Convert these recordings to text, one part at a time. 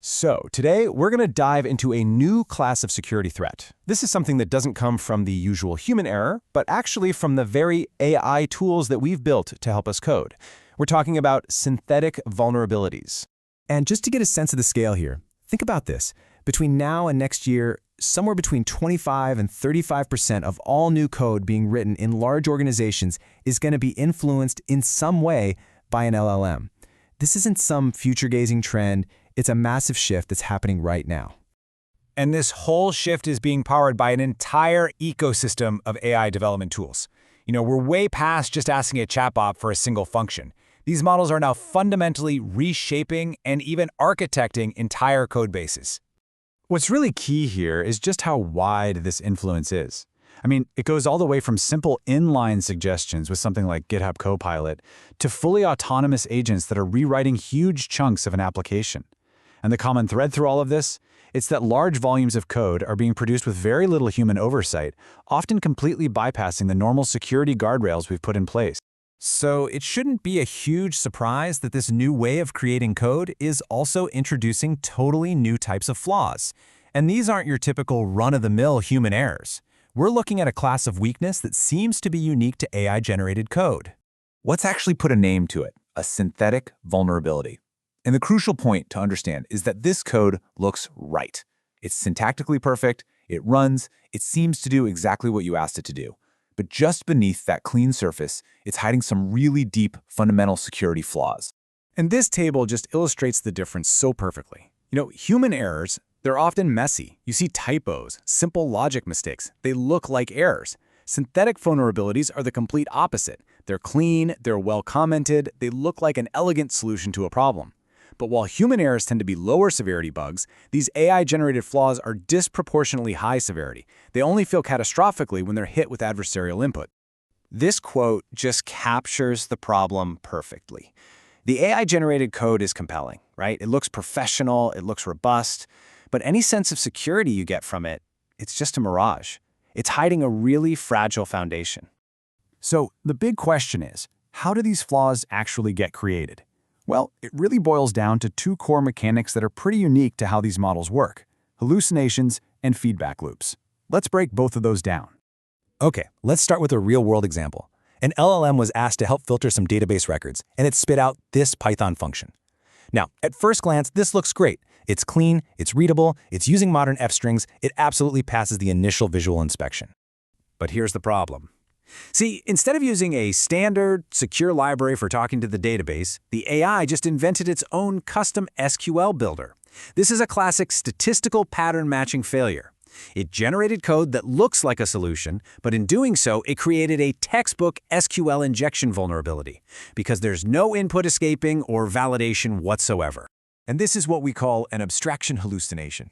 So, today we're going to dive into a new class of security threat. This is something that doesn't come from the usual human error, but actually from the very AI tools that we've built to help us code. We're talking about synthetic vulnerabilities. And just to get a sense of the scale here, think about this. Between now and next year, somewhere between 25 and 35% of all new code being written in large organizations is going to be influenced in some way by an LLM. This isn't some future-gazing trend. It's a massive shift that's happening right now. And this whole shift is being powered by an entire ecosystem of AI development tools. We're way past just asking a chatbot for a single function. These models are now fundamentally reshaping and even architecting entire code bases. What's really key here is just how wide this influence is. It goes all the way from simple inline suggestions with something like GitHub Copilot to fully autonomous agents that are rewriting huge chunks of an application. And the common thread through all of this? It's that large volumes of code are being produced with very little human oversight, often completely bypassing the normal security guardrails we've put in place. So it shouldn't be a huge surprise that this new way of creating code is also introducing totally new types of flaws. And these aren't your typical run-of-the-mill human errors. We're looking at a class of weakness that seems to be unique to AI-generated code. Let's actually put a name to it, a synthetic vulnerability. And the crucial point to understand is that this code looks right. It's syntactically perfect, it runs, it seems to do exactly what you asked it to do. But just beneath that clean surface, it's hiding some really deep fundamental security flaws. And this table just illustrates the difference so perfectly. Human errors, they're often messy. You see typos, simple logic mistakes. They look like errors. Synthetic vulnerabilities are the complete opposite. They're clean, they're well commented, they look like an elegant solution to a problem. But while human errors tend to be lower severity bugs, these AI-generated flaws are disproportionately high severity. They only feel catastrophically when they're hit with adversarial input. This quote just captures the problem perfectly. The AI-generated code is compelling, right? It looks professional, it looks robust, but any sense of security you get from it, it's just a mirage. It's hiding a really fragile foundation. So the big question is, how do these flaws actually get created? Well, it really boils down to two core mechanics that are pretty unique to how these models work: hallucinations and feedback loops. Let's break both of those down. Okay, let's start with a real-world example. An LLM was asked to help filter some database records, and it spit out this Python function. Now, at first glance, this looks great. It's clean, it's readable, it's using modern f-strings, it absolutely passes the initial visual inspection. But here's the problem. See, instead of using a standard, secure library for talking to the database, the AI just invented its own custom SQL builder. This is a classic statistical pattern matching failure. It generated code that looks like a solution, but in doing so, it created a textbook SQL injection vulnerability, because there's no input escaping or validation whatsoever. And this is what we call an abstraction hallucination.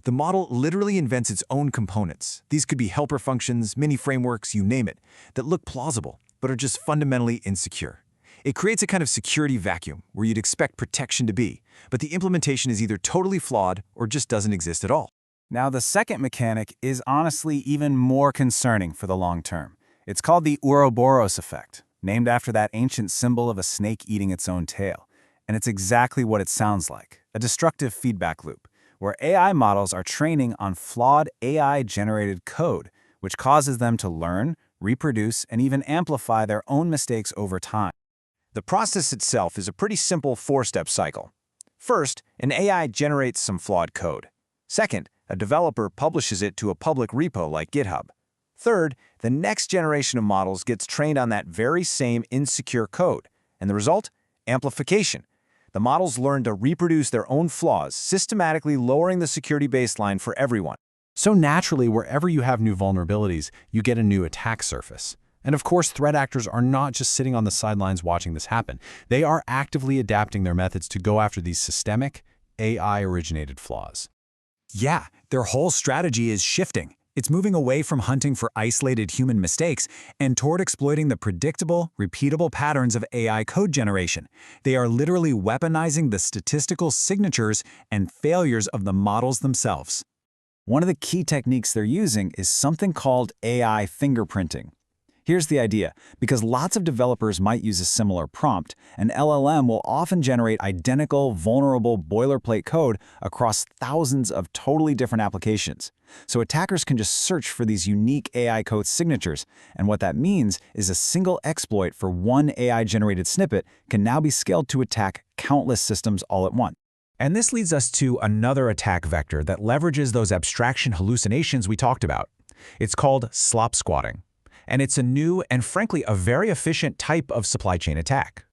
The model literally invents its own components. These could be helper functions, mini frameworks, you name it, that look plausible, but are just fundamentally insecure. It creates a kind of security vacuum where you'd expect protection to be, but the implementation is either totally flawed or just doesn't exist at all. Now, the second mechanic is honestly even more concerning for the long term. It's called the Ouroboros effect, named after that ancient symbol of a snake eating its own tail. And it's exactly what it sounds like, a destructive feedback loop, where AI models are training on flawed AI-generated code, which causes them to learn, reproduce, and even amplify their own mistakes over time. The process itself is a pretty simple four-step cycle. First, an AI generates some flawed code. Second, a developer publishes it to a public repo like GitHub. Third, the next generation of models gets trained on that very same insecure code. And the result? Amplification. The models learn to reproduce their own flaws, systematically lowering the security baseline for everyone. So naturally, wherever you have new vulnerabilities, you get a new attack surface. And of course, threat actors are not just sitting on the sidelines watching this happen. They are actively adapting their methods to go after these systemic, AI-originated flaws. Yeah, their whole strategy is shifting. It's moving away from hunting for isolated human mistakes and toward exploiting the predictable, repeatable patterns of AI code generation. They are literally weaponizing the statistical signatures and failures of the models themselves. One of the key techniques they're using is something called AI fingerprinting. Here's the idea. Because lots of developers might use a similar prompt, an LLM will often generate identical, vulnerable boilerplate code across thousands of totally different applications. So attackers can just search for these unique AI code signatures, and what that means is a single exploit for one AI-generated snippet can now be scaled to attack countless systems all at once. And this leads us to another attack vector that leverages those abstraction hallucinations we talked about. It's called slop squatting. And it's a new and frankly a very efficient type of supply chain attack.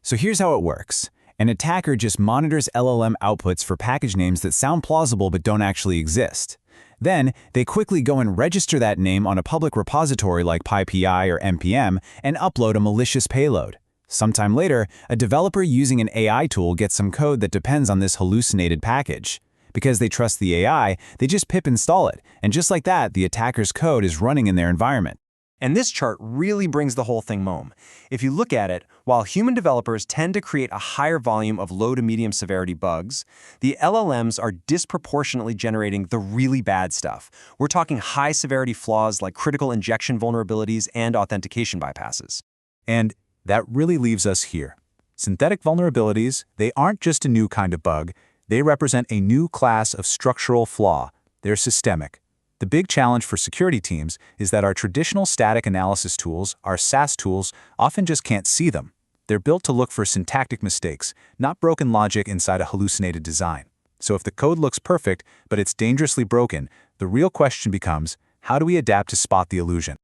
So here's how it works. An attacker just monitors LLM outputs for package names that sound plausible but don't actually exist. Then, they quickly go and register that name on a public repository like PyPI or NPM and upload a malicious payload. Sometime later, a developer using an AI tool gets some code that depends on this hallucinated package. Because they trust the AI, they just pip install it, and just like that, the attacker's code is running in their environment. And this chart really brings the whole thing home. If you look at it, while human developers tend to create a higher volume of low to medium severity bugs, the LLMs are disproportionately generating the really bad stuff. We're talking high severity flaws like critical injection vulnerabilities and authentication bypasses. And that really leaves us here. Synthetic vulnerabilities, they aren't just a new kind of bug. They represent a new class of structural flaw. They're systemic. The big challenge for security teams is that our traditional static analysis tools, our SAS tools, often just can't see them. They're built to look for syntactic mistakes, not broken logic inside a hallucinated design. So if the code looks perfect, but it's dangerously broken, the real question becomes, how do we adapt to spot the illusion?